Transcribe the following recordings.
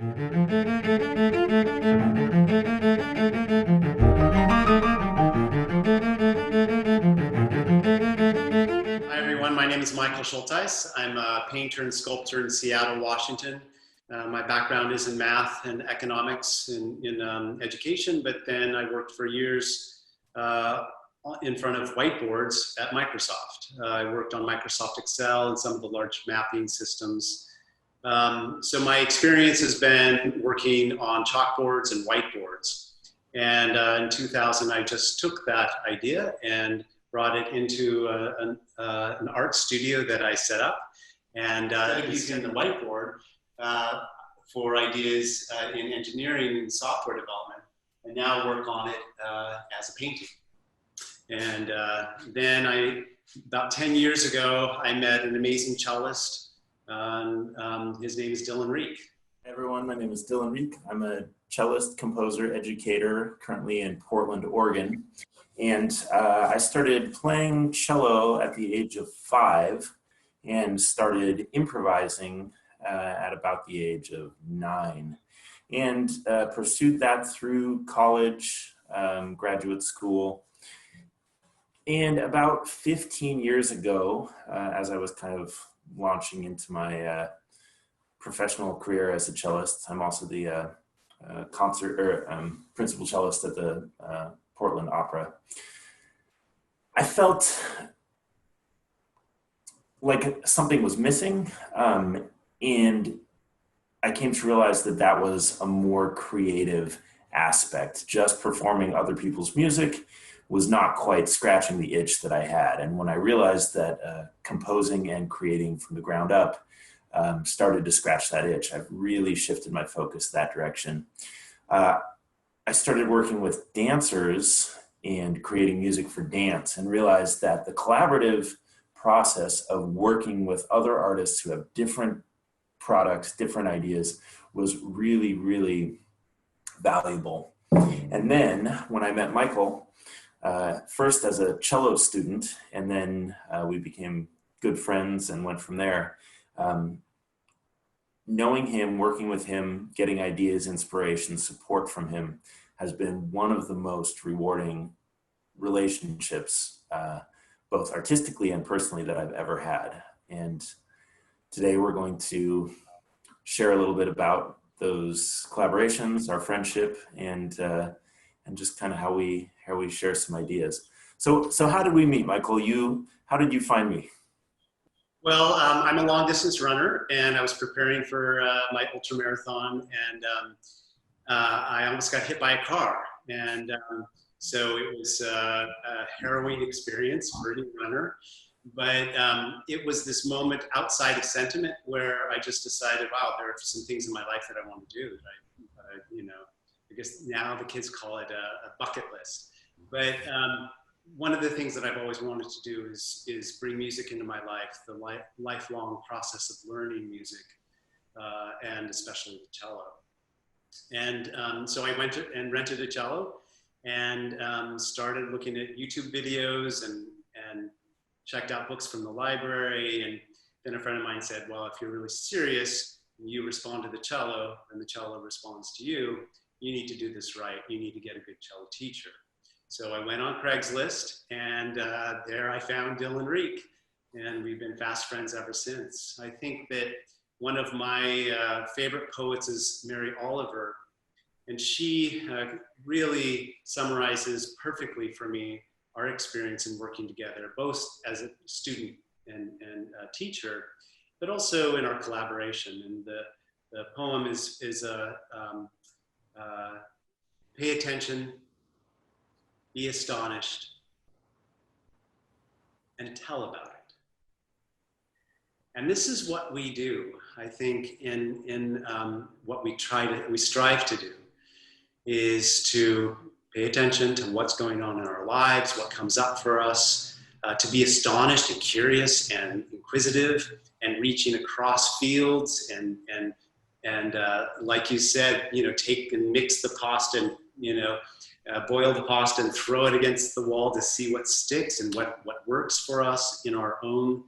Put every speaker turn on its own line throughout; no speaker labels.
Hi everyone, my name is Schultheis. I'm a painter and sculptor in Seattle, Washington. My background is in math and economics in education, but then I worked for years in front of whiteboards at Microsoft. I worked on Microsoft Excel and some of the large mapping systems. So my experience has been working on chalkboards and whiteboards. And in 2000, I just took that idea and brought it into an art studio that I set up, and using the whiteboard for ideas in engineering and software development, and now work on it as a painting. And then about 10 years ago, I met an amazing cellist. His name is Rieck.
Hey everyone, my name is Rieck. I'm a cellist, composer, educator, currently in Portland, Oregon. And I started playing cello at the age of 5 and started improvising at about the age of 9. And pursued that through college, graduate school. And about 15 years ago, as I was kind of launching into my professional career as a cellist, I'm also the principal cellist at the Portland Opera. I felt like something was missing, and I came to realize that that was a more creative aspect. Just performing other people's music was not quite scratching the itch that I had. And when I realized that composing and creating from the ground up started to scratch that itch, I've really shifted my focus that direction. I started working with dancers and creating music for dance, and realized that the collaborative process of working with other artists who have different products, different ideas, was really, really valuable. And then when I met Michael, first as a cello student, and then we became good friends and went from there. Knowing him, working with him, getting ideas, inspiration, support from him has been one of the most rewarding relationships, both artistically and personally, that I've ever had. And today we're going to share a little bit about those collaborations, our friendship, and just kind of how we share some ideas. So how did we meet, Michael? How did you find me?
Well, I'm a long distance runner, and I was preparing for my ultra marathon, and I almost got hit by a car. And so it was a harrowing experience for any runner. But it was this moment outside of sentiment where I just decided, wow, there are some things in my life that I want to do that I guess now the kids call it a bucket list. But one of the things that I've always wanted to do is bring music into my life, the lifelong process of learning music, and especially the cello. And so I went and rented a cello and started looking at YouTube videos and checked out books from the library. And then a friend of mine said, well, if you're really serious, you respond to the cello and the cello responds to you, you need to do this right. You need to get a good cello teacher. So I went on Craigslist, and there I found Rieck, and we've been fast friends ever since. I think that one of my favorite poets is Mary Oliver, and she really summarizes perfectly for me our experience in working together, both as a student and a teacher, but also in our collaboration. And the poem is pay attention, be astonished, and tell about it. And this is what we do, I think, in what we strive to do, is to pay attention to what's going on in our lives, what comes up for us, to be astonished and curious and inquisitive and reaching across fields and like you said, take and mix the pasta and, boil the pasta and throw it against the wall to see what sticks and what works for us in our own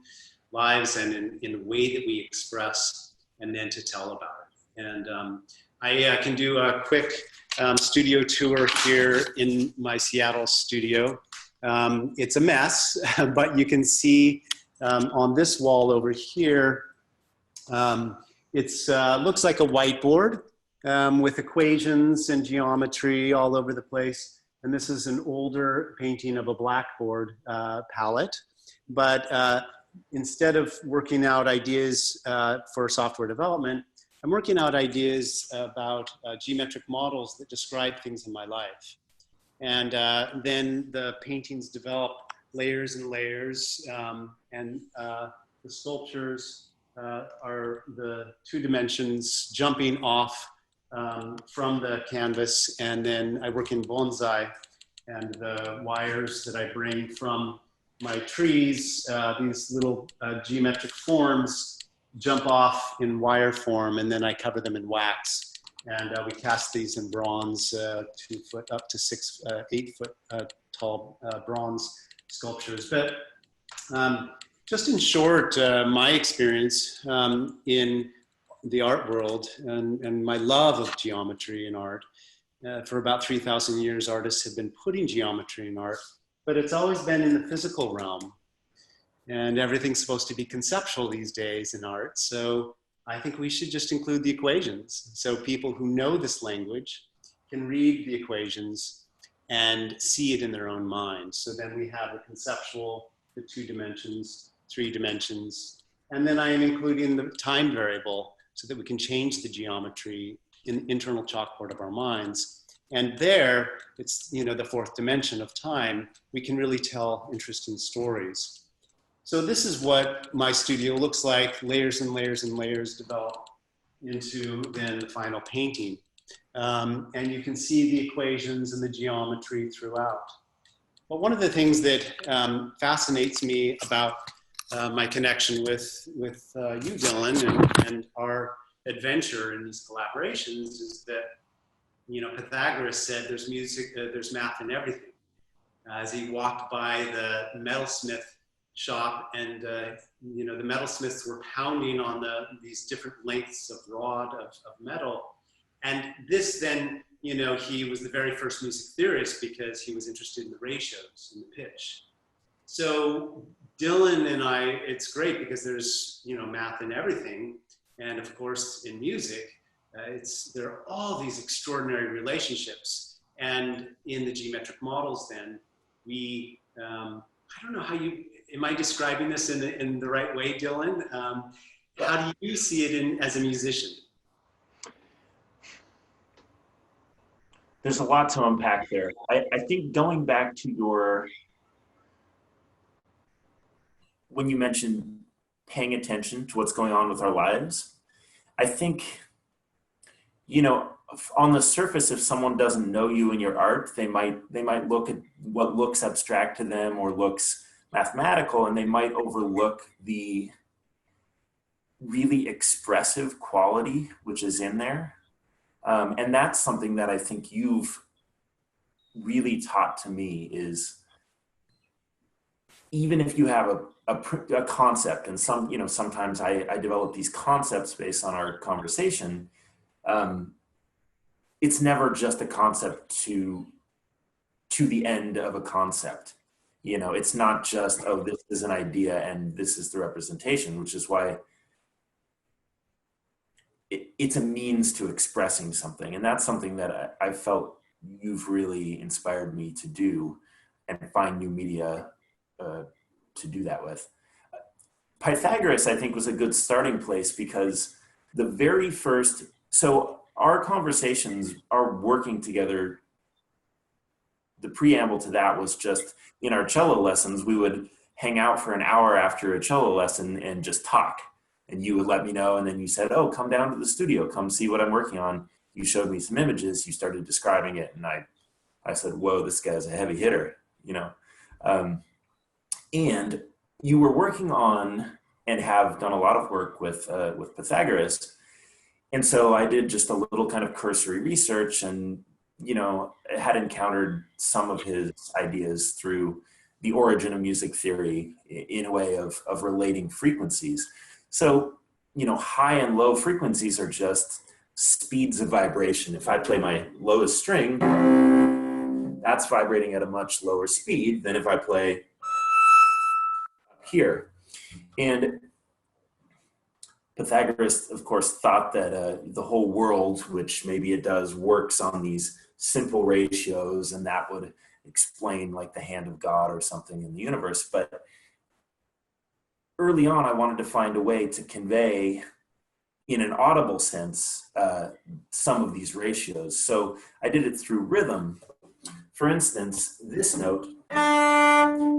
lives and in the way that we express, and then to tell about And I can do a quick studio tour here in my Seattle studio. It's a mess, but you can see on this wall over here, it looks like a whiteboard with equations and geometry all over the place. And this is an older painting of a blackboard palette. But instead of working out ideas for software development, I'm working out ideas about geometric models that describe things in my life. And then the paintings develop layers and layers, and the sculptures are the 2 dimensions jumping off from the canvas, and then I work in bonsai, and the wires that I bring from my trees, these little geometric forms, jump off in wire form, and then I cover them in wax. And we cast these in bronze, 2 foot up to 8 foot tall bronze sculptures. But just in short, my experience in the art world and my love of geometry in art, for about 3,000 years, artists have been putting geometry in art, but it's always been in the physical realm. And everything's supposed to be conceptual these days in art. So I think we should just include the equations. So people who know this language can read the equations and see it in their own minds. So then we have the conceptual, the 2 dimensions, 3 dimensions. And then I am including the time variable so that we can change the geometry in the internal chalkboard of our minds. And there, it's, you know, the 4th dimension of time, we can really tell interesting stories. So this is what my studio looks like, layers and layers and layers develop into then the final painting. And you can see the equations and the geometry throughout. But one of the things that fascinates me about my connection with you, Dylan, and our adventure in these collaborations is that, you know, Pythagoras said there's music, there's math in everything. As he walked by the metalsmith shop, and you know, the metalsmiths were pounding on these different lengths of rod of metal, and this then, you know, he was the very first music theorist because he was interested in the ratios and the pitch. So Dylan and I, it's great because there's, you know, math in everything, and of course in music, there are all these extraordinary relationships, and in the geometric models, then we, I don't know how you. Am I describing this in the right way, Dylan? How do you see it as a musician?
There's a lot to unpack there. I think going back to when you mentioned paying attention to what's going on with our lives, I think, you know, on the surface, if someone doesn't know you and your art, they might look at what looks abstract to them or looks mathematical, and they might overlook the really expressive quality which is in there. And that's something that I think you've really taught to me is, even if you have a concept, and sometimes I develop these concepts based on our conversation, it's never just a concept to the end of a concept. You know, it's not just, oh, this is an idea and this is the representation, which is why it's a means to expressing something. And that's something that I felt you've really inspired me to do and find new media to do that with. Pythagoras, I think, was a good starting place because the very first, so our conversations are working together. The preamble to that was just in our cello lessons, we would hang out for an hour after a cello lesson and just talk. And you would let me know. And then you said, oh, come down to the studio, come see what I'm working on. You showed me some images, you started describing it. And I said, whoa, this guy's a heavy hitter, you know? And you were working on and have done a lot of work with Pythagoras. And so I did just a little kind of cursory research and, you know, had encountered some of his ideas through the origin of music theory in a way of relating frequencies. So, you know, high and low frequencies are just speeds of vibration. If I play my lowest string, that's vibrating at a much lower speed than if I play up here. And Pythagoras, of course, thought that the whole world, which maybe it does, works on these simple ratios, and that would explain like the hand of God or something in the universe. But early on, I wanted to find a way to convey in an audible sense some of these ratios. So I did it through rhythm. For instance, this note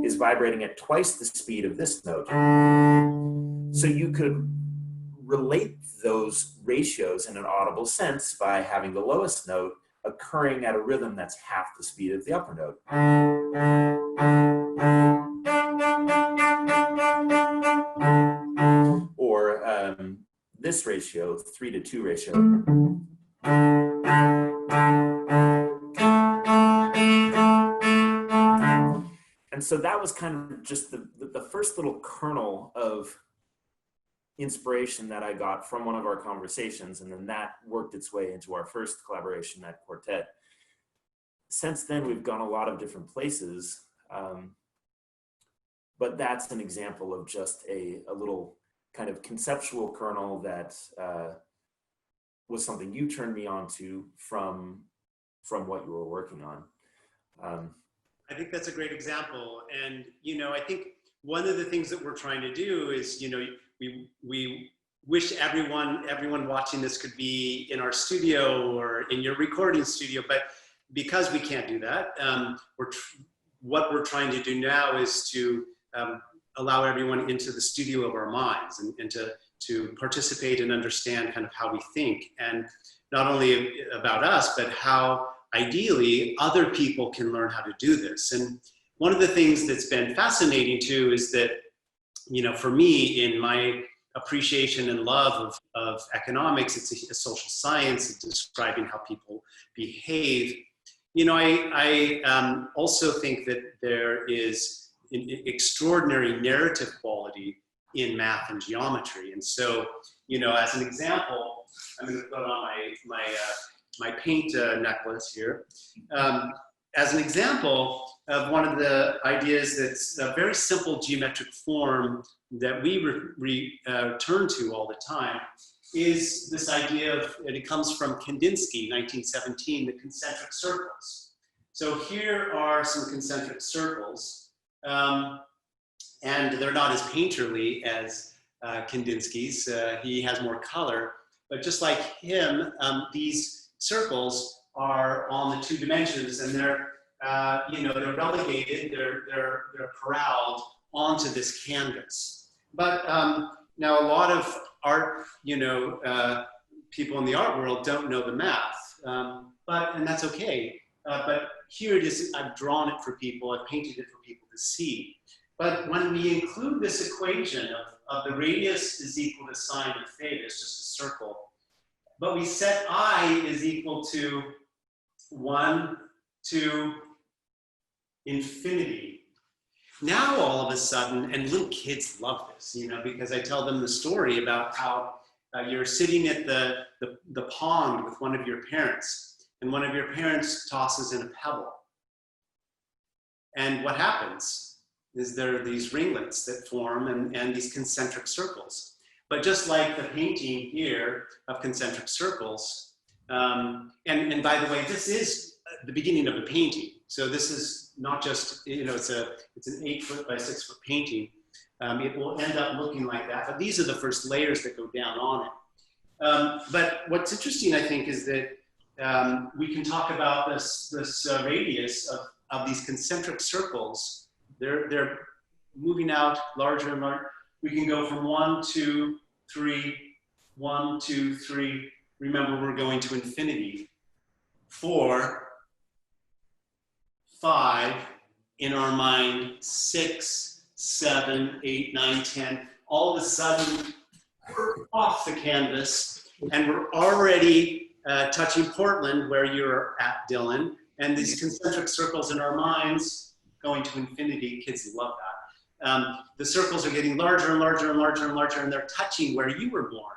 is vibrating at twice the speed of this note. So you could relate those ratios in an audible sense by having the lowest note occurring at a rhythm that's half the speed of the upper note. Or this ratio, 3-2 ratio. And so that was kind of just the first little kernel of inspiration that I got from one of our conversations, and then that worked its way into our first collaboration, that quartet. Since then, we've gone a lot of different places, but that's an example of just a little kind of conceptual kernel that was something you turned me on to from what you were working on.
I think that's a great example. And, I think one of the things that we're trying to do is, we wish everyone watching this could be in our studio or in your recording studio, but because we can't do that, what we're trying to do now is to allow everyone into the studio of our minds and to participate and understand kind of how we think, and not only about us, but how ideally other people can learn how to do this. And one of the things that's been fascinating too is that, for me, in my appreciation and love of economics, it's a social science, it's describing how people behave. I also think that there is an extraordinary narrative quality in math and geometry. And so, as an example, I'm going to put on my paint necklace here. As an example of one of the ideas that's a very simple geometric form that we return to all the time is this idea of, and it comes from Kandinsky, 1917, the concentric circles. So here are some concentric circles, and they're not as painterly as Kandinsky's. He has more color, but just like him, these circles are on the two dimensions, and they're they're relegated, they're corralled onto this canvas. But now a lot of art, people in the art world don't know the math, and that's okay. But here it is, I've drawn it for people, I've painted it for people to see. But when we include this equation of the radius is equal to sine of theta, it's just a circle, but we set I is equal to 1 to infinity. Now all of a sudden, and little kids love this, because I tell them the story about how you're sitting at the pond with one of your parents, and one of your parents tosses in a pebble. And what happens is there are these ringlets that form and these concentric circles. But just like the painting here of concentric circles, and by the way, this is the beginning of a painting. So this is not just, it's an 8-foot by 6-foot painting. It will end up looking like that, but these are the first layers that go down on it. But what's interesting, I think, is that we can talk about this radius of these concentric circles. They're moving out larger and larger. We can go from 1, 2, 3, 1, 2, 3. Remember, we're going to infinity. 4, 5, in our mind, 6, 7, 8, 9, 10. All of a sudden, we're off the canvas, and we're already touching Portland, where you're at, Dylan. And these concentric circles in our minds going to infinity. Kids love that. The circles are getting larger and larger and larger and larger, and they're touching where you were born.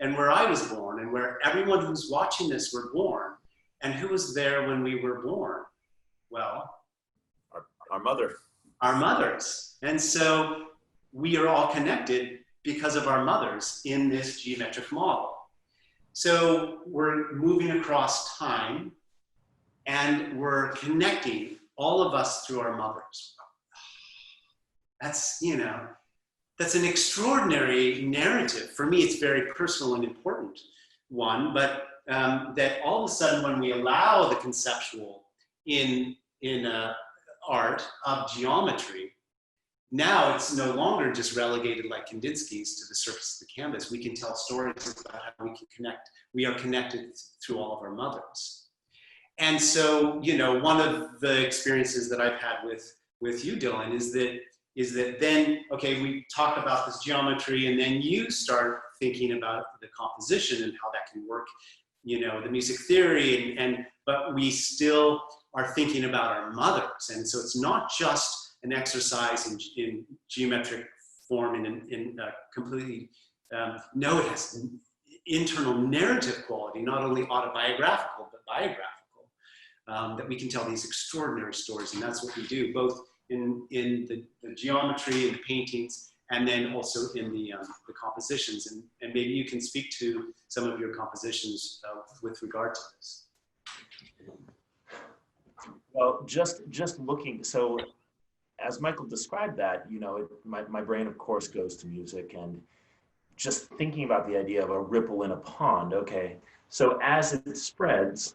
and where I was born and where everyone who's watching this were born. And who was there when we were born? Well,
our mother.
Our mothers. And so we are all connected because of our mothers in this geometric model. So we're moving across time and we're connecting all of us through our mothers. That's, that's an extraordinary narrative. For me, it's very personal and important one, but that all of a sudden when we allow the conceptual in art of geometry, now it's no longer just relegated like Kandinsky's to the surface of the canvas. We can tell stories about how we can connect. We are connected through all of our mothers. And so, one of the experiences that I've had with you, Dylan, is that then, okay, we talk about this geometry and then you start thinking about the composition and how that can work, the music theory, but we still are thinking about our mothers. And so it's not just an exercise in geometric form in completely, no, it has internal narrative quality, not only autobiographical, but biographical, that we can tell these extraordinary stories. And that's what we do, both in the geometry and the paintings, and then also in the compositions. And maybe you can speak to some of your compositions with regard to this.
Well, just looking, so as Michael described that, my brain, of course, goes to music, and just thinking about the idea of a ripple in a pond. Okay, so as it spreads,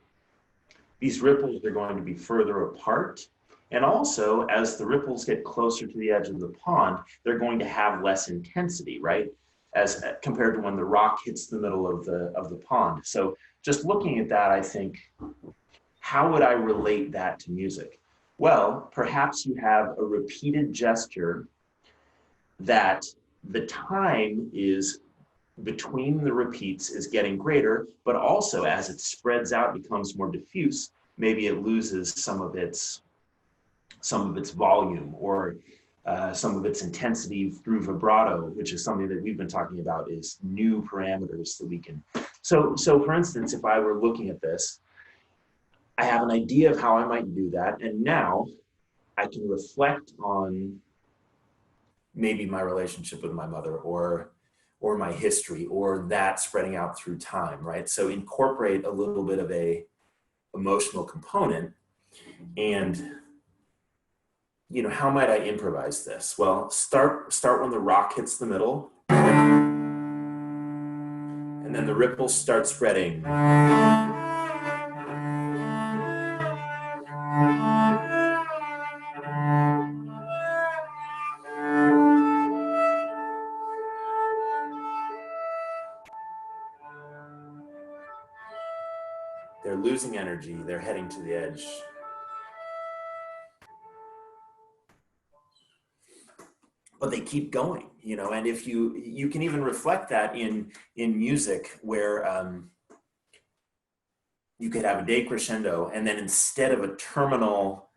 these ripples are going to be further apart. And also, as the ripples get closer to the edge of the pond, they're going to have less intensity, right? As compared to when the rock hits the middle of the pond. So just looking at that, I think, how would I relate that to music? Well, perhaps you have a repeated gesture that the time is between the repeats is getting greater, but also as it spreads out, becomes more diffuse, maybe it loses some of its volume or some of its intensity through vibrato, which is something that we've been talking about, is new parameters that we can. So for instance, if I were looking at this, I have an idea of how I might do that, and now I can reflect on maybe my relationship with my mother or my history, or that spreading out through time, right? So incorporate a little bit of a emotional component. And how might I improvise this? Well, start when the rock hits the middle, and then the ripples start spreading. They're losing energy, they're heading to the edge. But they keep going, and if you can even reflect that in music, where you could have a decrescendo, and then instead of a terminal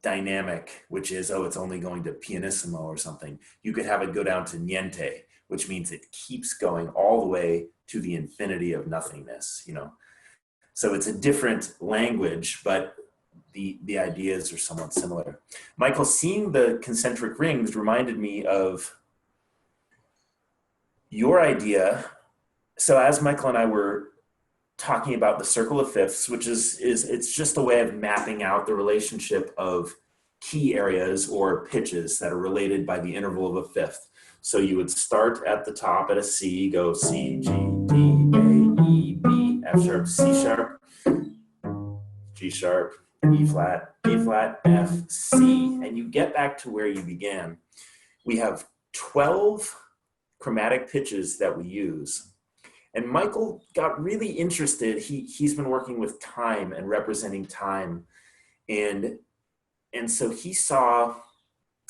dynamic, which is, it's only going to pianissimo or something, you could have it go down to niente, which means it keeps going all the way to the infinity of nothingness, So it's a different language, but the ideas are somewhat similar. Michael, seeing the concentric rings reminded me of your idea. So as Michael and I were talking about the circle of fifths, which is it's just a way of mapping out the relationship of key areas or pitches that are related by the interval of a fifth. So you would start at the top at a C, go C, G, D, A, E, B, F sharp, C sharp, G sharp, E flat, F, C, and you get back to where you began. We have 12 chromatic pitches that we use. And Michael got really interested. He's been working with time and representing time. And so he saw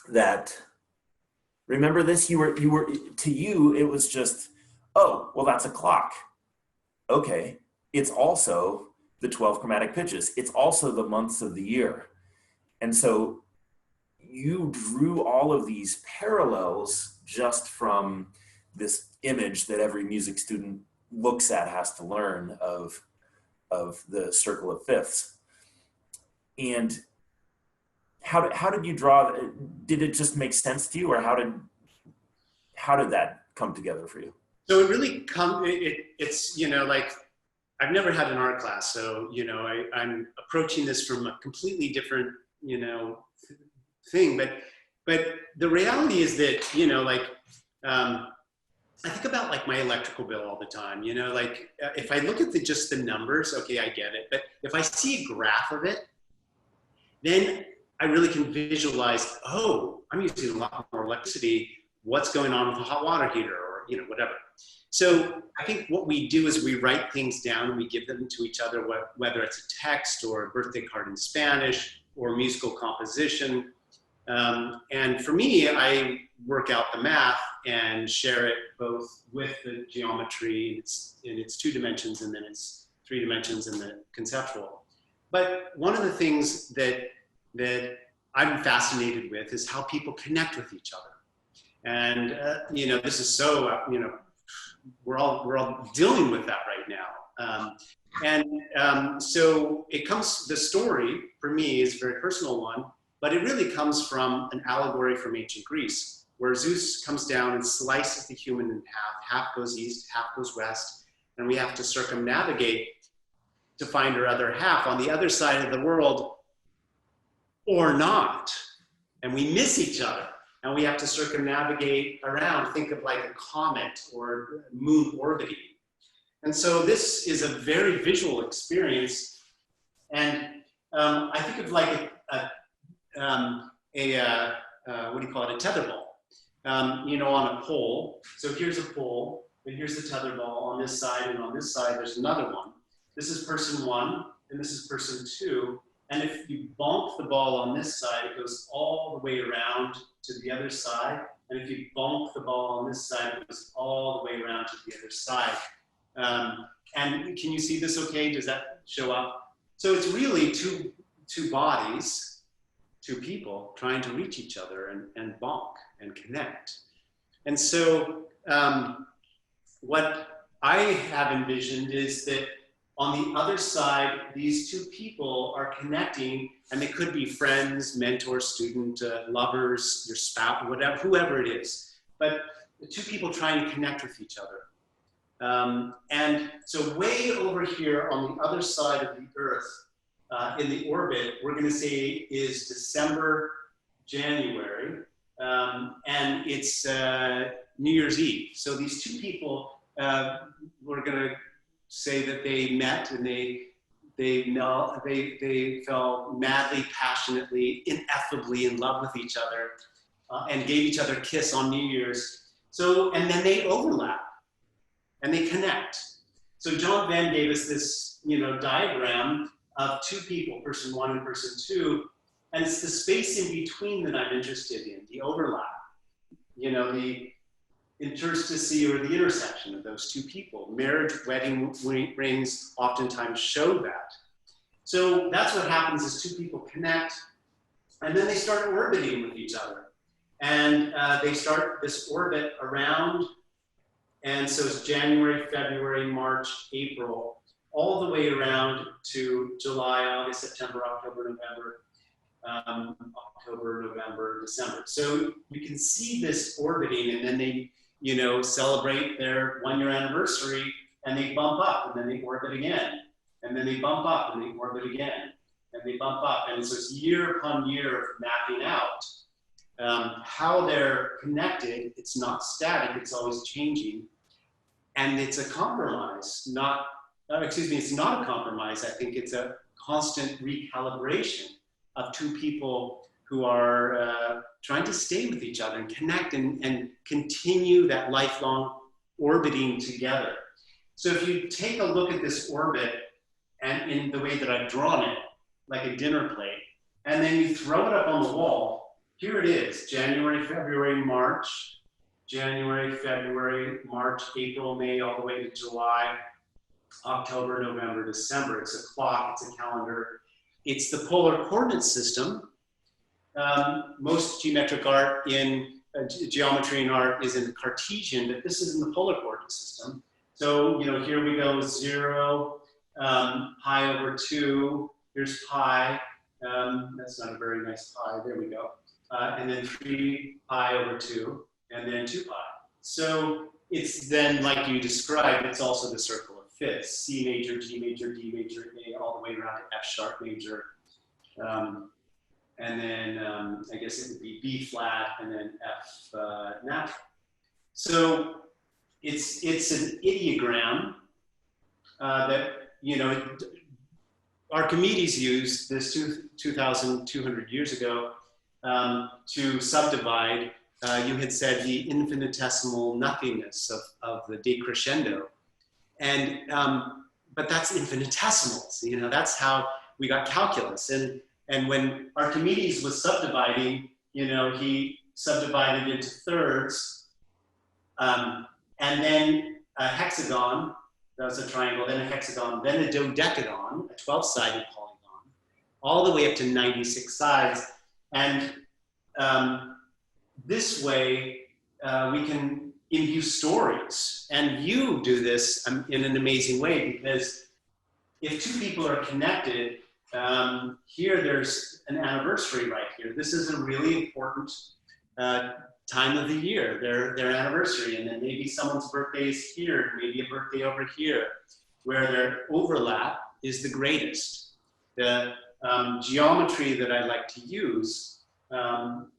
that, remember this, you were to you, it was just, oh, well, that's a clock. Okay, it's also the 12 chromatic pitches. It's also the months of the year. And so you drew all of these parallels just from this image that every music student looks at, has to learn of the circle of fifths. And how did you draw? Did it just make sense to you, or how did that come together for you?
So it really it's, you know, like, I've never had an art class, so, you know, I'm approaching this from a completely different, you know, thing. But the reality is that, you know, like, I think about like my electrical bill all the time, you know, like if I look at just the numbers, okay, I get it. But if I see a graph of it, then I really can visualize, oh, I'm using a lot more electricity. What's going on with the hot water heater, or, you know, whatever. So I think what we do is we write things down and we give them to each other, whether it's a text or a birthday card in Spanish or musical composition. And for me, I work out the math and share it both with the geometry in its 2 dimensions, and then its 3 dimensions in the conceptual. But one of the things that I'm fascinated with is how people connect with each other. And, you know, this is so, you know, we're all dealing with that right now. So it comes, the story for me is a very personal one, but it really comes from an allegory from ancient Greece, where Zeus comes down and slices the human in half goes east, half goes west, and we have to circumnavigate to find our other half on the other side of the world, or not. And we miss each other, and we have to circumnavigate around. Think of like a comet or moon orbiting. And so this is a very visual experience. And I think of like what do you call it? A tether ball, you know, on a pole. So here's a pole, and here's the tether ball on this side, and on this side, there's another one. This is person 1, and this is person 2. And if you bonk the ball on this side, it goes all the way around to the other side. And if you bonk the ball on this side, it goes all the way around to the other side. And can you see this okay? Does that show up? So it's really two bodies, 2 people trying to reach each other and bonk and connect. And so what I have envisioned is that on the other side, these 2 people are connecting, and they could be friends, mentor, student, lovers, your spouse, whatever, whoever it is. But the 2 people trying to connect with each other. And so way over here on the other side of the Earth, in the orbit, we're going to say is December, January, and it's New Year's Eve. So these 2 people, we're going to say that they met, and they fell madly, passionately, ineffably in love with each other, and gave each other a kiss on New Year's. So, and then they overlap and they connect. So John Venn gave us this, you know, diagram of 2 people, person 1 and person 2, and it's the space in between that I'm interested in, the overlap, you know, the interstice or the intersection of those 2 people. Marriage, wedding rings oftentimes show that. So that's what happens is 2 people connect, and then they start orbiting with each other. And they start this orbit around, and so it's January, February, March, April, all the way around to July, August, September, October, November, December. So you can see this orbiting, and then they, you know, celebrate their 1-year anniversary, and they bump up, and then they orbit again, and then they bump up, and they orbit again, and they bump up. And so it's year upon year of mapping out how they're connected. It's not static, it's always changing. And it's a compromise, it's not a compromise. I think it's a constant recalibration of 2 people who are trying to stay with each other and connect and continue that lifelong orbiting together. So if you take a look at this orbit, and in the way that I've drawn it, like a dinner plate, and then you throw it up on the wall, here it is, January, February, March, April, May, all the way to July, October, November, December. It's a clock, it's a calendar. It's the polar coordinate system. Most geometric art in geometry in art is in the Cartesian, but this is in the polar coordinate system. So, here we go with 0, pi over 2, here's pi. That's not a very nice pi, there we go. And then 3 pi over 2, and then 2 pi. So it's then, like you described, it's also the circle of fifths, C major, G major, D major, A, all the way around to F sharp major. And then I guess it would be B flat and then F natural. So it's an ideogram that, Archimedes used this 2,200 years ago to subdivide, you had said, the infinitesimal nothingness of the decrescendo. And, but that's infinitesimals, that's how we got calculus. And when Archimedes was subdividing, he subdivided into thirds, and then a hexagon, that was a triangle, then a hexagon, then a dodecagon, a 12-sided polygon, all the way up to 96 sides. And this way, we can imbue stories. And you do this in an amazing way, because if two people are connected, here there's an anniversary right here. This is a really important time of the year, their anniversary, and then maybe someone's birthday is here, maybe a birthday over here, where their overlap is the greatest. The geometry that I like to use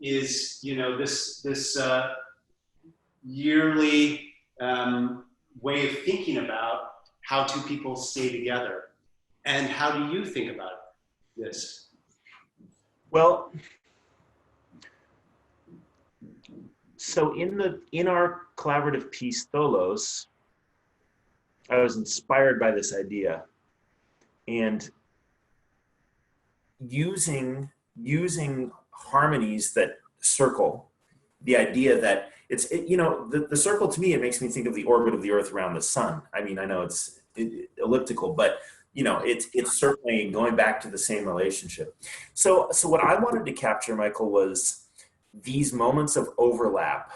is, this yearly way of thinking about how two people stay together. And how do you think about this?
Well, so in our collaborative piece Tholos, I was inspired by this idea, and using harmonies that circle, the idea that the circle, to me, it makes me think of the orbit of the Earth around the sun. I mean, I know it's elliptical, but it's certainly going back to the same relationship. So what I wanted to capture, Michael, was these moments of overlap.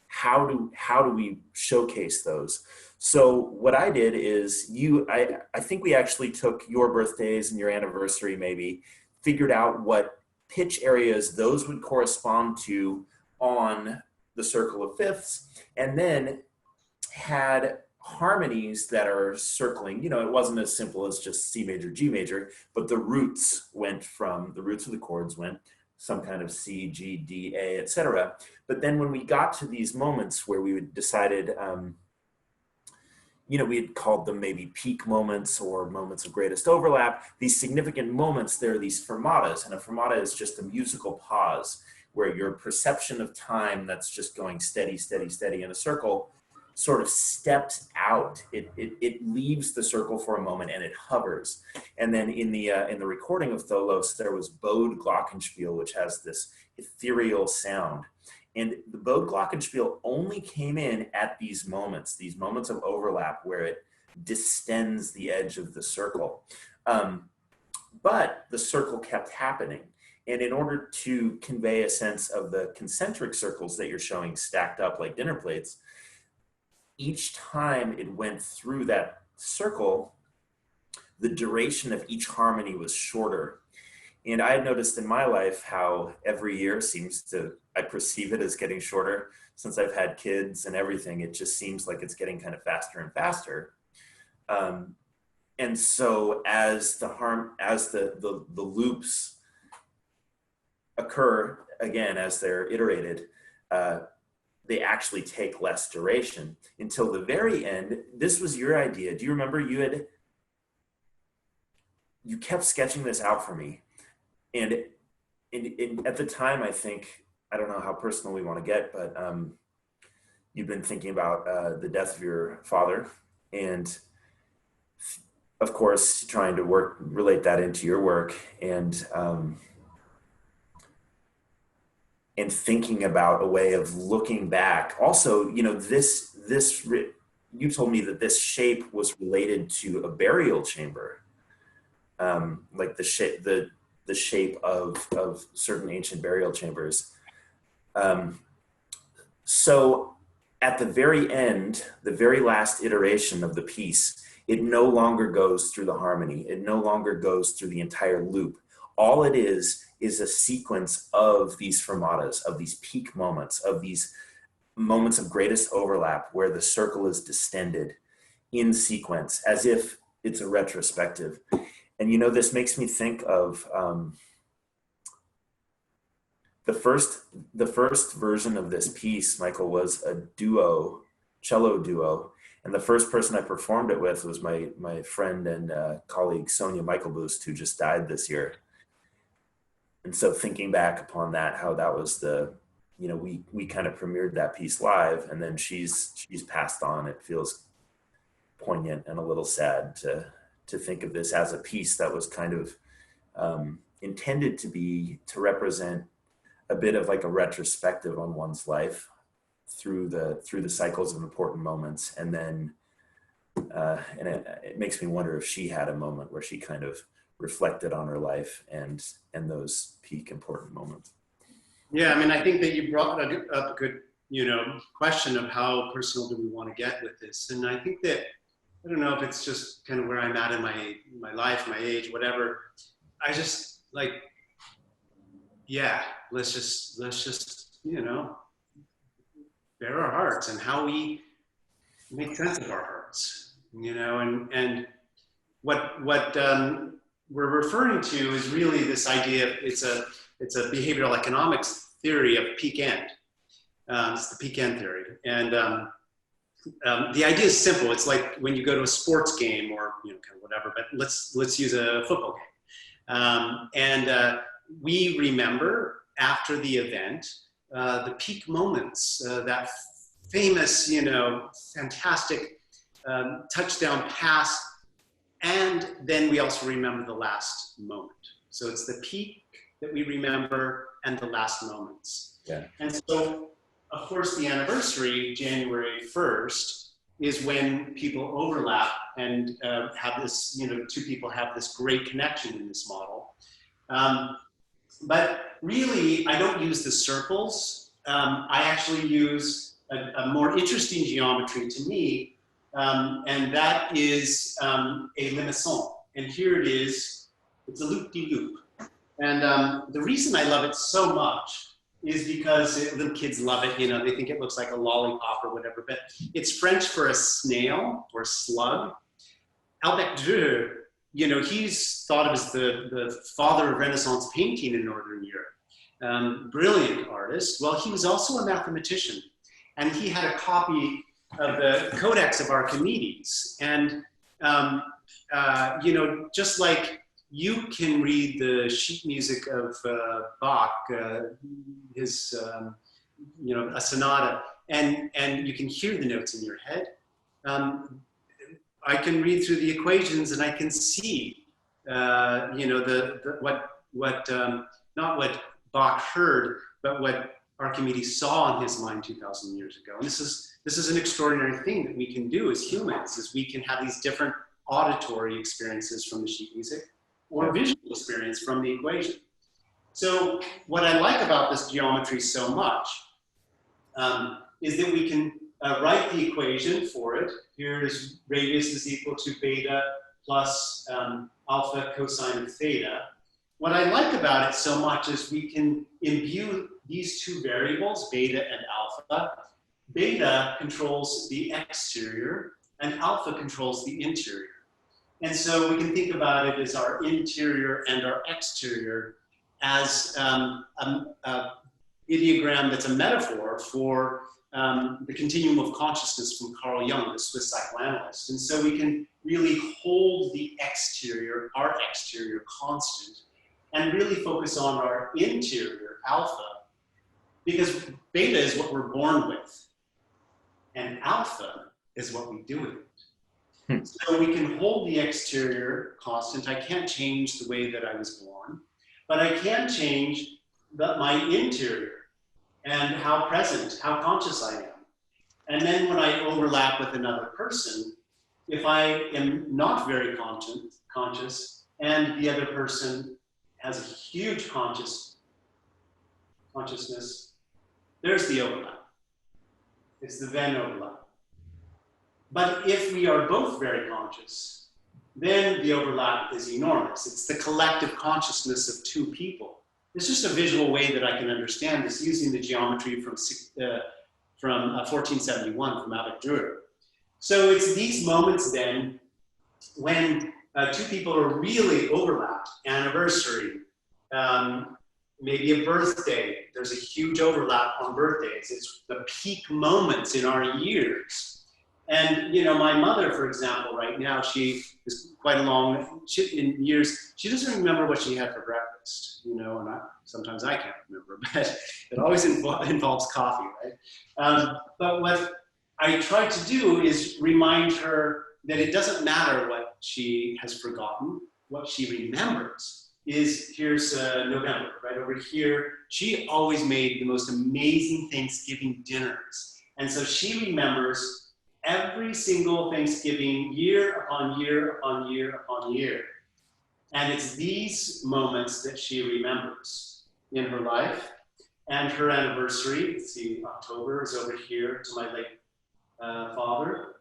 How do we showcase those? So what I did is I think we actually took your birthdays and your anniversary, maybe figured out what pitch areas those would correspond to on the circle of fifths, and then had harmonies that are circling. It wasn't as simple as just C major, G major, but the roots of the chords went some kind of C, G, D, A, etc. But then when we got to these moments where we decided, we had called them maybe peak moments or moments of greatest overlap, these significant moments, there are these fermatas, and a fermata is just a musical pause where your perception of time that's just going steady, steady, steady in a circle sort of steps out. It leaves the circle for a moment and it hovers. And then in the recording of Tholos, there was bowed glockenspiel, which has this ethereal sound. And the bowed glockenspiel only came in at these moments of overlap where it distends the edge of the circle. But the circle kept happening. And in order to convey a sense of the concentric circles that you're showing stacked up like dinner plates, each time it went through that circle, the duration of each harmony was shorter. And I had noticed in my life how every year I perceive it as getting shorter. Since I've had kids and everything, it just seems like it's getting kind of faster and faster. And so as the loops occur again, as they're iterated, they actually take less duration until the very end. This was your idea. Do you remember you kept sketching this out for me? And at the time, I think, I don't know how personal we want to get, but you've been thinking about the death of your father, and of course, trying to relate that into your work, and thinking about a way of looking back. Also, you told me that this shape was related to a burial chamber, like the shape of certain ancient burial chambers. So at the very end, the very last iteration of the piece, it no longer goes through the harmony. It no longer goes through the entire loop. All it is a sequence of these fermatas, of these peak moments, of these moments of greatest overlap where the circle is distended in sequence as if it's a retrospective. And this makes me think of the first version of this piece, Michael, was a cello duo. And the first person I performed it with was my friend and colleague, Sonia Michaelboost, who just died this year. And so thinking back upon that, how that was we kind of premiered that piece live, and then she's passed on. It feels poignant and a little sad to think of this as a piece that was kind of intended to represent a bit of like a retrospective on one's life through the cycles of important moments. And then and it makes me wonder if she had a moment where she kind of reflected on her life and those peak important moments.
Yeah, I mean, I think that you brought up a good, question of how personal do we want to get with this. And I think that, I don't know if it's just kind of where I'm at in my life, my age, whatever. I just like, yeah, let's just, bare our hearts and how we make sense of our hearts, and what we're referring to is really this idea of, it's a behavioral economics theory of peak end. It's the peak end theory. And the idea is simple. It's like when you go to a sports game or, kind of whatever, but let's use a football game. We remember after the event, the peak moments, that famous, fantastic touchdown pass. And then we also remember the last moment. So it's the peak that we remember and the last moments.
Yeah.
And so, of course, the anniversary, January 1st, is when people overlap and have this, two people have this great connection in this model. But really, I don't use the circles. I actually use a more interesting geometry to me, and that is a limaçon. And here it is, it's a loop-de-loop. And the reason I love it so much is because little kids love it, they think it looks like a lollipop or whatever, but it's French for a snail or slug. Albert Dürer, he's thought of as the father of Renaissance painting in Northern Europe. Brilliant artist. Well, he was also a mathematician, and he had a copy of the Codex of Archimedes. And, just like you can read the sheet music of Bach, his, a sonata, and you can hear the notes in your head. I can read through the equations and I can see, not what Bach heard, but what Archimedes saw in his mind 2,000 years ago. And this is an extraordinary thing that we can do as humans, is we can have these different auditory experiences from the sheet music or visual experience from the equation. So what I like about this geometry so much is that we can write the equation for it. Here is radius is equal to beta plus alpha cosine of theta. What I like about it so much is we can imbue these two variables, beta and alpha. Beta controls the exterior and alpha controls the interior. And so we can think about it as our interior and our exterior as an ideogram that's a metaphor for the continuum of consciousness from Carl Jung, the Swiss psychoanalyst. And so we can really hold the exterior, our exterior, constant, and really focus on our interior, alpha, because beta is what we're born with, and alpha is what we do with it. So we can hold the exterior constant. I can't change the way that I was born, but I can change my interior and how present, how conscious I am. And then when I overlap with another person, if I am not very conscious and the other person has a huge consciousness, there's the overlap. It's the then overlap. But if we are both very conscious, then the overlap is enormous. It's the collective consciousness of two people. It's just a visual way that I can understand this using the geometry from 1471 from Avogadro. So it's these moments then when two people are really overlapped, anniversary, maybe a birthday, there's a huge overlap on birthdays. It's the peak moments in our years. And, you know, my mother, for example, right now, she is quite along in years. She doesn't remember what she had for breakfast, you know, and sometimes I can't remember, but it always involves coffee, right? But what I try to do is remind her that it doesn't matter what she has forgotten. What she remembers is, here's November, right over here. She always made the most amazing Thanksgiving dinners. And so she remembers every single Thanksgiving, year upon year upon year upon year. And it's these moments that she remembers in her life. And her anniversary, let's see, October is over here to my late father.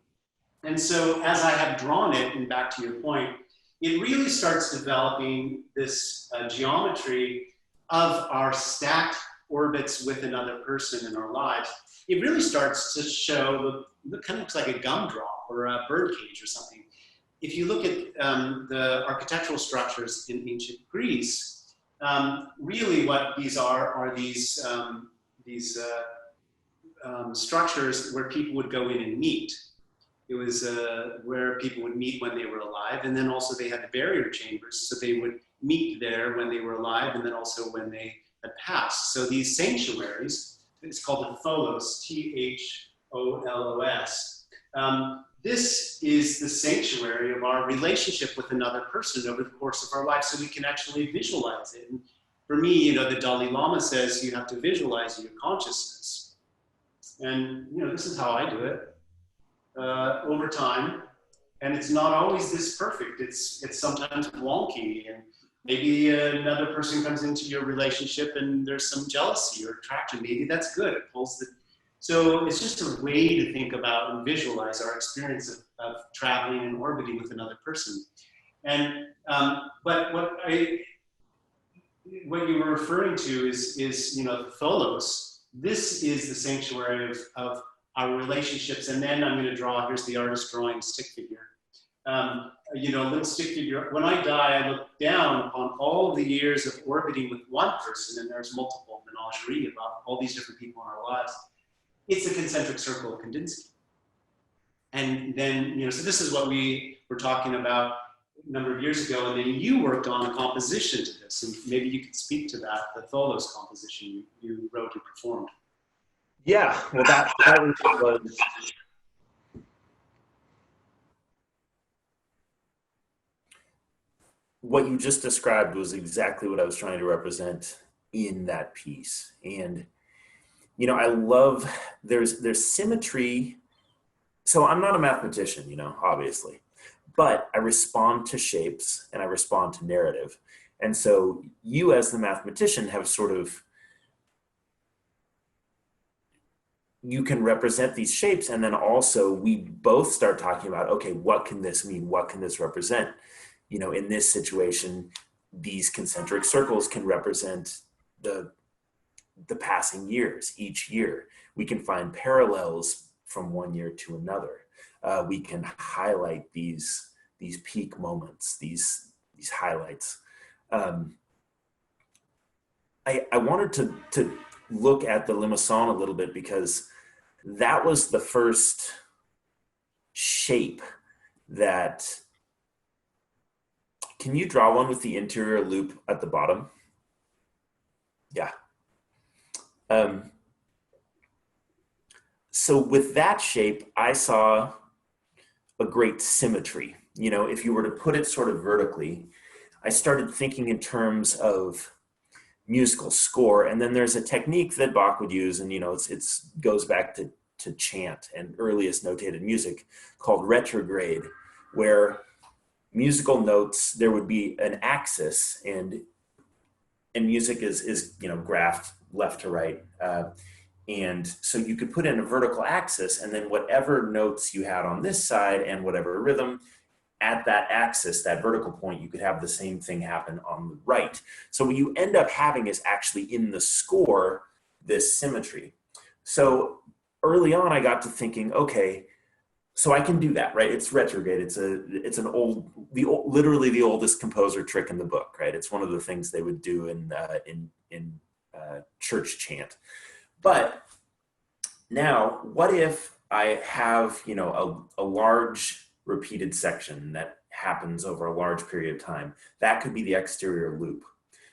And so as I have drawn it, and back to your point, it really starts developing this geometry of our stacked orbits with another person in our lives. It really starts to show, it kind of looks like a gumdrop or a bird cage or something. If you look at the architectural structures in ancient Greece, really what these are these structures where people would go in and meet. It was where people would meet when they were alive, and then also they had the barrier chambers, so they would meet there when they were alive, and then also when they had passed. So these sanctuaries, it's called the tholos, T-H-O-L-O-S. This is the sanctuary of our relationship with another person over the course of our life, so we can actually visualize it. And for me, you know, the Dalai Lama says you have to visualize your consciousness. And, you know, this is how I do it over time. And it's not always this perfect. It's sometimes wonky, and maybe another person comes into your relationship and there's some jealousy or attraction. Maybe that's good. It pulls the. So it's just a way to think about and visualize our experience of traveling and orbiting with another person. And but what you were referring to is you know, the tholos. This is the sanctuary of our relationships. And then I'm going to draw. Here's the artist drawing stick figure. You know, a little stick figure. When I die, I look down upon all the years of orbiting with one person, and there's multiple menagerie about all these different people in our lives. It's a concentric circle of Kandinsky. And then, you know, so this is what we were talking about a number of years ago, and then you worked on a composition to this, and maybe you could speak to that, the Tholos composition you wrote and performed.
Yeah, well, that was what you just described was exactly what I was trying to represent in that piece. And, you know, I love, there's symmetry. So I'm not a mathematician, you know, obviously, but I respond to shapes and I respond to narrative. And so you as the mathematician have sort of, you can represent these shapes, and then also we both start talking about, okay, what can this mean? What can this represent? You know, in this situation, these concentric circles can represent the passing years. Each year we can find parallels from one year to another. We can highlight these peak moments, these highlights. I wanted to look at the Limaçon a little bit, because that was the first shape that, can you draw one with the interior loop at the bottom? Yeah. So with that shape, I saw a great symmetry. You know, if you were to put it sort of vertically, I started thinking in terms of musical score. And then there's a technique that Bach would use, and, you know, it's goes back to chant and earliest notated music, called retrograde, where musical notes, there would be an axis, and music is you know, graphed left to right.
And so you could put in a vertical axis, and then whatever notes you had on this side and whatever rhythm, at that axis, that vertical point, you could have the same thing happen on the right. So what you end up having is actually in the score, this symmetry. So early on, I got to thinking, okay, so I can do that, right? It's retrograde. It's an old, literally the oldest composer trick in the book, right? It's one of the things they would do in church chant. But now, what if I have, you know, a large repeated section that happens over a large period of time? That could be the exterior loop.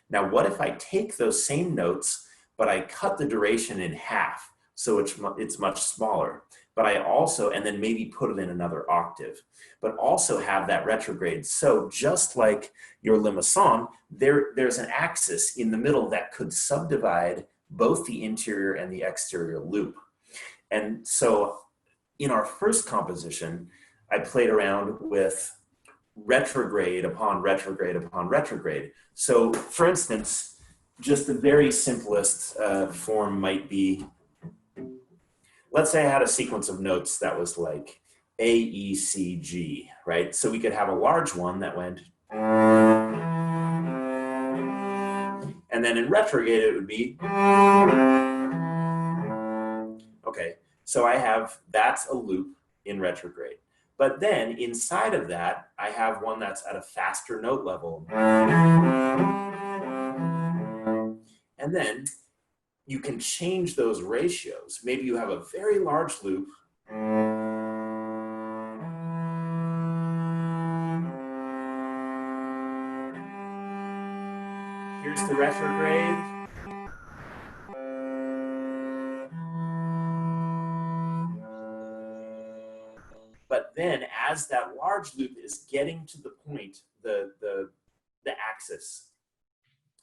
Now, what if I take those same notes, but I cut the duration in half, so it's much smaller, but I also, and then maybe put it in another octave, but also have that retrograde. So just like your limaçon, there's an axis in the middle that could subdivide both the interior and the exterior loop. And so in our first composition, I played around with retrograde upon retrograde upon retrograde. So for instance, just the very simplest form might be, let's say I had a sequence of notes that was like A, E, C, G, right? So we could have a large one that went, and then in retrograde it would be, okay, so I have, that's a loop in retrograde. But then inside of that, I have one that's at a faster note level. And then you can change those ratios. Maybe you have a very large loop. Here's the retrograde. But then as that large loop is getting to the point, the axis,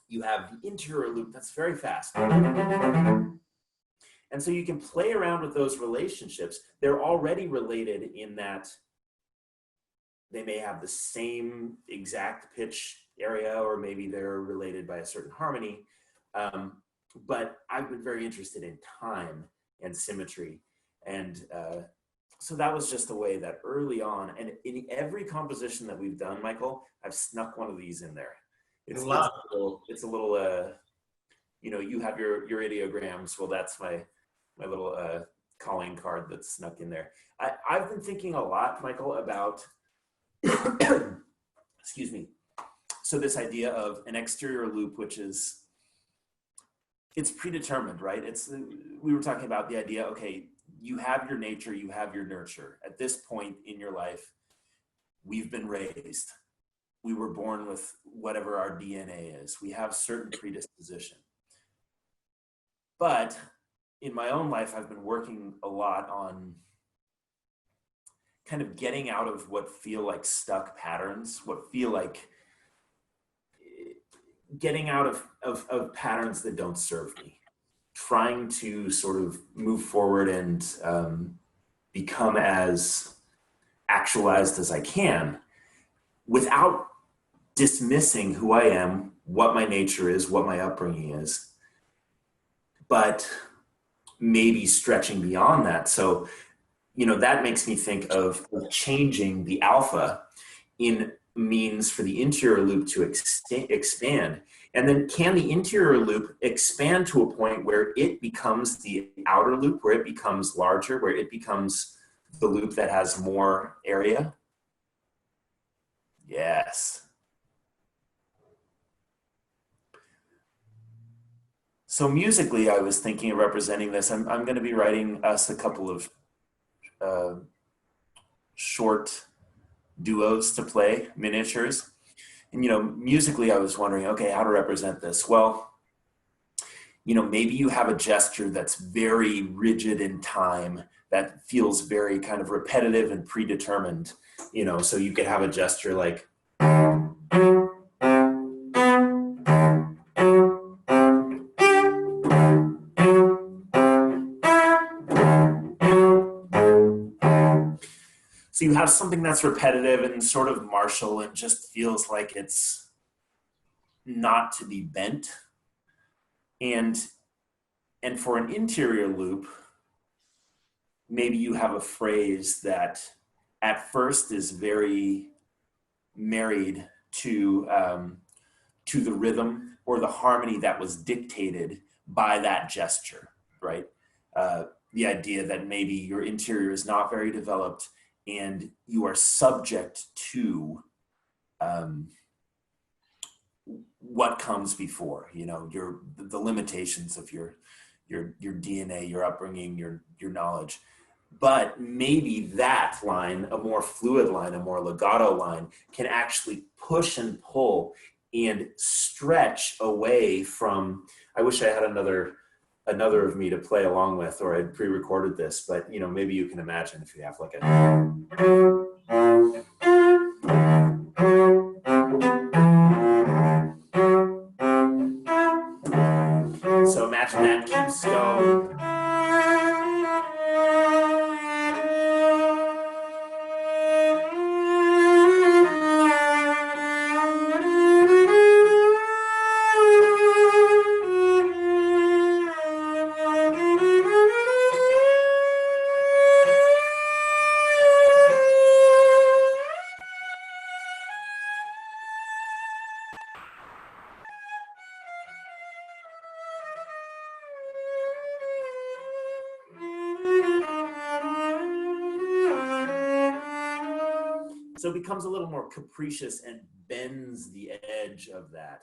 you have the interior loop that's very fast. And so you can play around with those relationships. They're already related in that they may have the same exact pitch area, or maybe they're related by a certain harmony. But I've been very interested in time and symmetry. And so that was just a way that early on, and in every composition that we've done, Michael, I've snuck one of these in there. It's a little you know, you have your ideograms. Well, that's my little calling card that's snuck in there. I've been thinking a lot, Michael, about, excuse me. So this idea of an exterior loop, which is, it's predetermined, right? We were talking about the idea, okay, you have your nature, you have your nurture. At this point in your life, we've been raised. We were born with whatever our DNA is. We have certain predisposition. But in my own life, I've been working a lot on kind of getting out of what feel like stuck patterns, what feel like getting out of patterns that don't serve me, trying to sort of move forward and become as actualized as I can without dismissing who I am, what my nature is, what my upbringing is, but maybe stretching beyond that. So, you know, that makes me think of changing the alpha in means for the interior loop to expand. And then can the interior loop expand to a point where it becomes the outer loop, where it becomes larger, where it becomes the loop that has more area? Yes. So musically, I was thinking of representing this. I'm going to be writing us a couple of short duos to play, miniatures. And, you know, musically, I was wondering, okay, how to represent this? Well, you know, maybe you have a gesture that's very rigid in time, that feels very kind of repetitive and predetermined, you know, so you could have a gesture like, so you have something that's repetitive and sort of martial and just feels like it's not to be bent. And And for an interior loop, maybe you have a phrase that at first is very married to the rhythm or the harmony that was dictated by that gesture, right? The idea that maybe your interior is not very developed and you are subject to what comes before, you know, the limitations of your DNA, your upbringing, your knowledge. But maybe that line, a more fluid line, a more legato line, can actually push and pull and stretch away from, I wish I had another of me to play along with, or I'd pre-recorded this, but you know, maybe you can imagine if you have like a, so imagine that keeps going. So it becomes a little more capricious and bends the edge of that.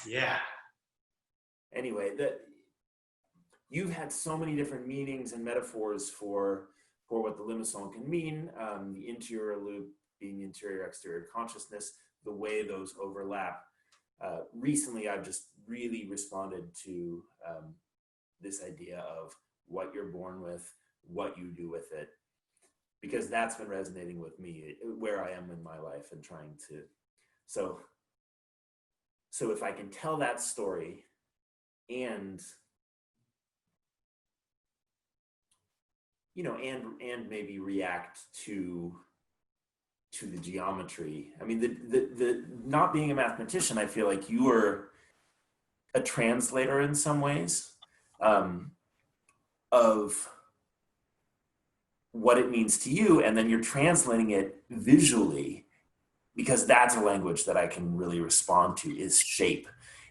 Yeah.
Anyway, you've had so many different meanings and metaphors for what the limison can mean, the interior loop being interior exterior consciousness, the way those overlap. Recently, I've just really responded to this idea of what you're born with, what you do with it, because that's been resonating with me where I am in my life and trying to. So if I can tell that story and, you know, and maybe react to the geometry. I mean, the not being a mathematician, I feel like you are a translator in some ways of what it means to you, and then you're translating it visually, because that's a language that I can really respond to, is shape.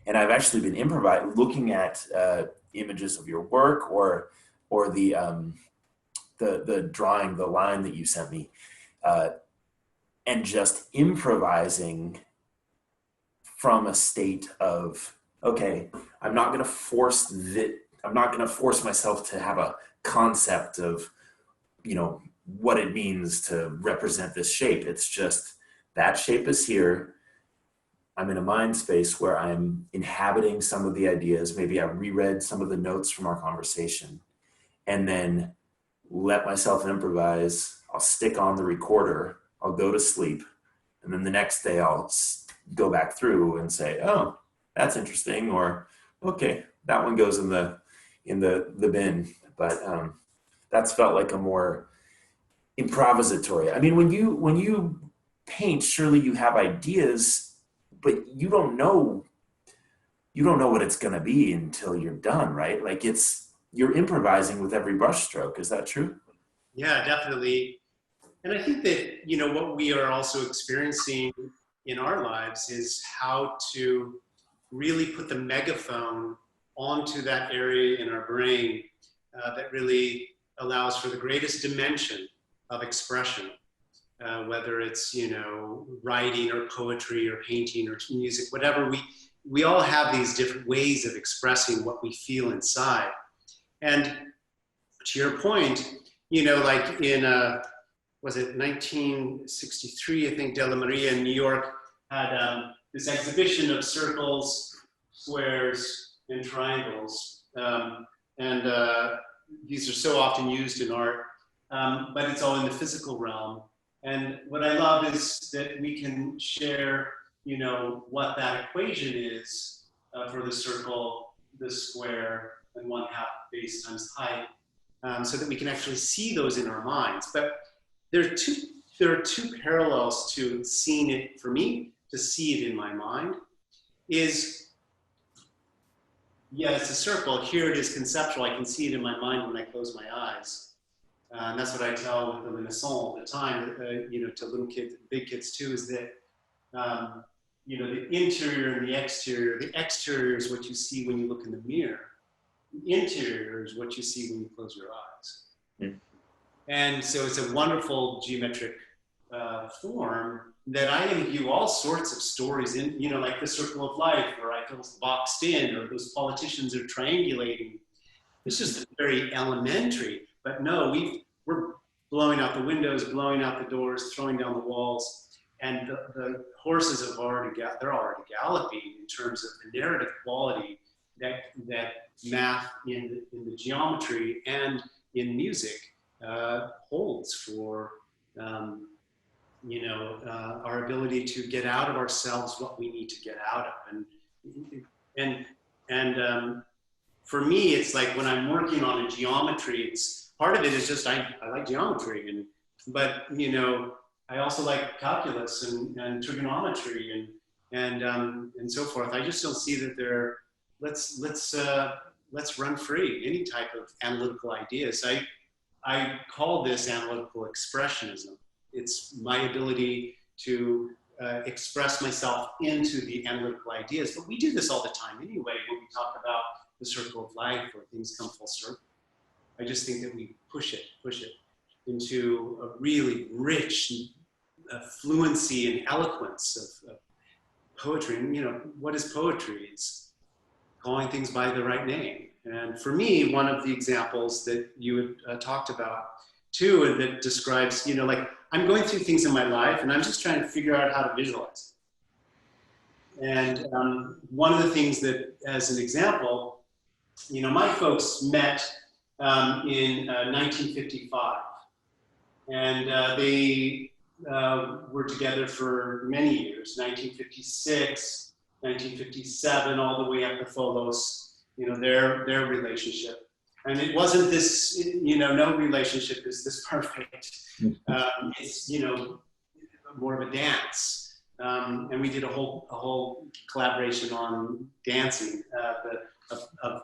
And I've actually been looking at images of your work or the drawing, the line that you sent me, and just improvising from a state of, okay, I'm not going to force myself to have a concept of, you know, what it means to represent this shape. It's just that shape is here. I'm in a mind space where I'm inhabiting some of the ideas. Maybe I reread some of the notes from our conversation and then let myself improvise. I'll stick on the recorder. I'll go to sleep. And then the next day I'll go back through and say, oh, that's interesting. Or, okay, that one goes in the bin. But that's felt like a more improvisatory. I mean, when you paint, surely you have ideas, but you don't know what it's going to be until you're done, right? Like you're improvising with every brush stroke. Is that true?
Yeah, definitely. And I think that, you know, what we are also experiencing in our lives is how to really put the megaphone onto that area in our brain that really allows for the greatest dimension of expression, whether it's, you know, writing or poetry or painting or music, whatever. We all have these different ways of expressing what we feel inside. And to your point, you know, like in, was it 1963, I think Della Maria in New York had this exhibition of circles, squares, and triangles. These are so often used in art, but it's all in the physical realm. And what I love is that we can share, you know, what that equation is for the circle, the square, and 1/2 base times height, so that we can actually see those in our minds. But there are two parallels to seeing it, for me, to see it in my mind, is yeah, it's a circle. Here it is conceptual. I can see it in my mind when I close my eyes. And that's what I tell with the limaçon all the time, you know, to little kids, big kids too, is that, you know, the interior and the exterior is what you see when you look in the mirror. The interior is what you see when you close your eyes.
Mm.
And so it's a wonderful geometric form that I imbue all sorts of stories in, you know, like the circle of life, or I feel boxed in, or those politicians are triangulating. It's just very elementary, but no, we're blowing out the windows, blowing out the doors, throwing down the walls, and the horses they're already galloping in terms of the narrative quality that math in the geometry and in music holds for, you know, our ability to get out of ourselves what we need to get out of. And for me, it's like when I'm working on a geometry, it's part of it is just I like geometry, but you know, I also like calculus and trigonometry and so forth. I just don't see that they're let's run free any type of analytical ideas. I call this analytical expressionism. It's my ability to express myself into the analytical ideas. But we do this all the time anyway when we talk about the circle of life where things come full circle. I just think that we push it into a really rich fluency and eloquence of poetry. And, you know, what is poetry? It's calling things by the right name. And for me, one of the examples that you had talked about too, and that describes, you know, like I'm going through things in my life and I'm just trying to figure out how to visualize it. And one of the things that, as an example, you know, my folks met in 1955, and they were together for many years, 1956, 1957, all the way up to Tholos, you know, their relationship. And it wasn't this, you know, no relationship is this perfect. It's, you know, more of a dance. And we did a whole collaboration on dancing, of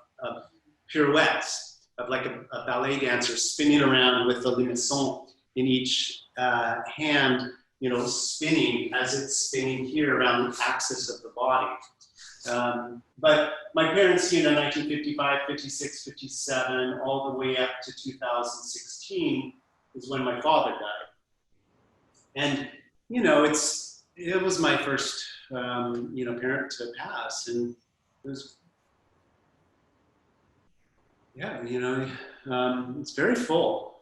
pirouettes, of like a ballet dancer spinning around with the limaçon in each hand, you know, spinning as it's spinning here around the axis of the body. But my parents, you know, 1955, 56, 57, all the way up to 2016 is when my father died. And, you know, it was my first, you know, parent to pass, and it was, yeah, you know, it's very full.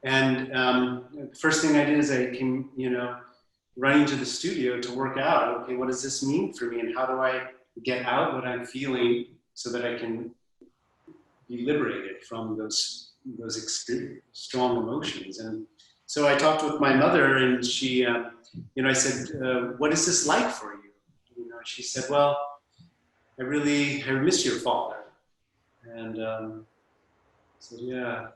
And the first thing I did is I came, you know, running to the studio to work out, okay, what does this mean for me? And how do I get out what I'm feeling so that I can be liberated from those extreme, strong emotions? And so I talked with my mother, and she, you know, I said, what is this like for you? You know, she said, well, I miss your father. And I said, yeah,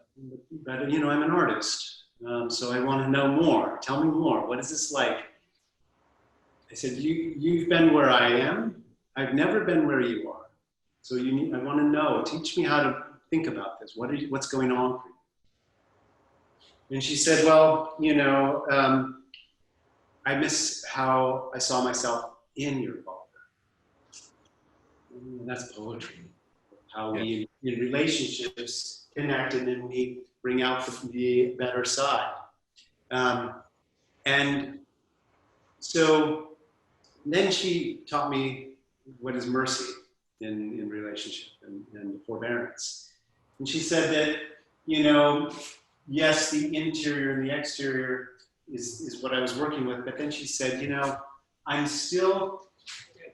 but you know, I'm an artist. So I want to know more. Tell me more. What is this like? I said, you've been where I am. I've never been where you are. So I want to know. Teach me how to think about this. What's going on for you? And she said, well, you know, I miss how I saw myself in your father. And that's poetry. How we, in relationships, connect, and then we bring out the better side. And so then she taught me what is mercy in relationship and forbearance. And she said that, you know, yes, the interior and the exterior is what I was working with, but then she said, you know, I'm still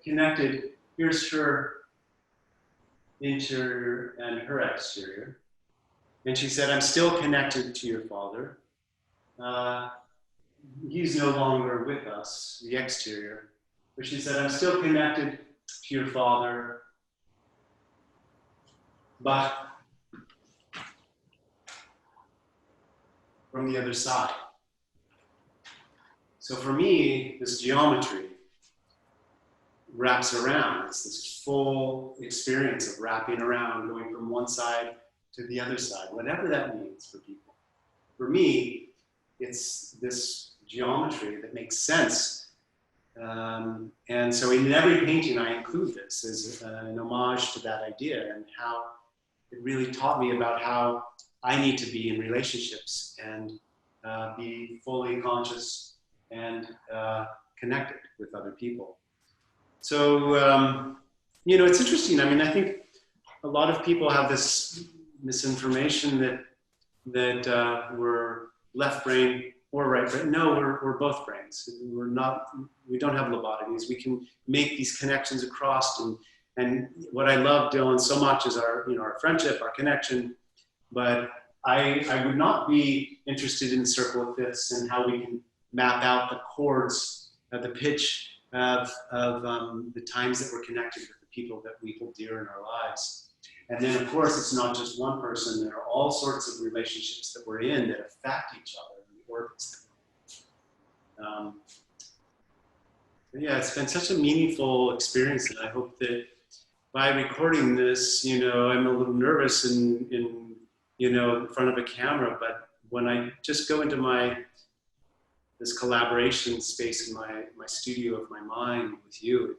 connected. Here's her interior and her exterior. And she said, I'm still connected to your father. He's no longer with us, the exterior. But she said, I'm still connected to your father, but from the other side. So for me, this geometry wraps around. It's this full experience of wrapping around, going from one side to the other side, whatever that means for people. For me, it's this geometry that makes sense. And so in every painting, I include this as an homage to that idea, and how it really taught me about how I need to be in relationships and be fully conscious and connected with other people. So, you know, it's interesting. I mean, I think a lot of people have this misinformation that we're left brain or right brain. No, we're both brains. We don't have lobotomies. We can make these connections across. And what I love, Dylan, so much is our friendship, our connection. But I would not be interested in the circle of fifths and how we can map out the chords, the pitch of the times that we're connected with the people that we hold dear in our lives. And then, of course, it's not just one person. There are all sorts of relationships that we're in that affect each other and the orbits that we're in. Yeah, it's been such a meaningful experience, and I hope that by recording this, you know, I'm a little nervous in front of a camera, but when I just go into this collaboration space in my studio of my mind with you,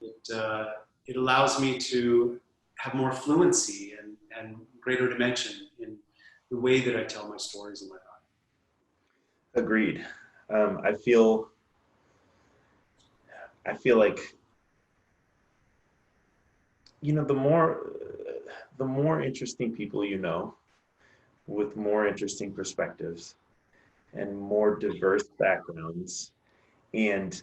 it allows me to have more fluency and greater dimension in the way that I tell my stories in my life.
Agreed. I feel like, you know, the more interesting people you know, with more interesting perspectives and more diverse backgrounds, and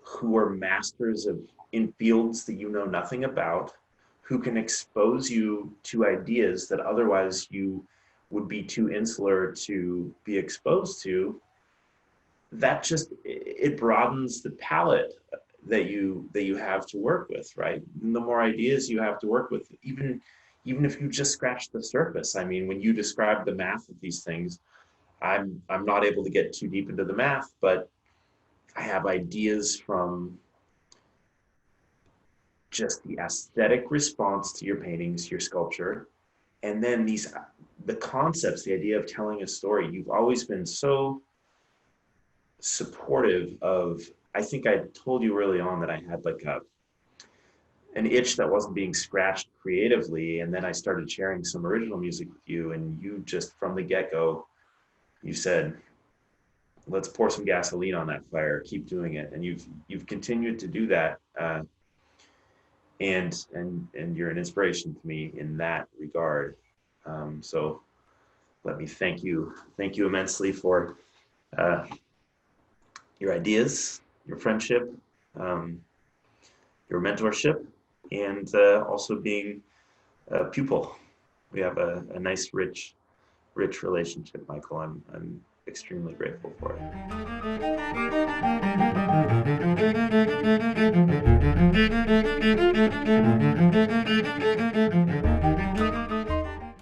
who are masters in fields that you know nothing about, who can expose you to ideas that otherwise you would be too insular to be exposed to, that just, it broadens the palette that you have to work with, right? And the more ideas you have to work with, even if you just scratch the surface. I mean, when you describe the math of these things, I'm not able to get too deep into the math, but I have ideas from just the aesthetic response to your paintings, your sculpture, and then the concepts, the idea of telling a story. You've always been so supportive of, I think I told you early on that I had like an itch that wasn't being scratched creatively, and then I started sharing some original music with you, and you just from the get-go, you said, let's pour some gasoline on that fire, keep doing it. And you've continued to do that, and you're an inspiration to me in that regard. So let me thank you immensely for your ideas, your friendship, your mentorship, and also being a pupil. We have a nice, rich relationship, Michael. I'm extremely grateful for it.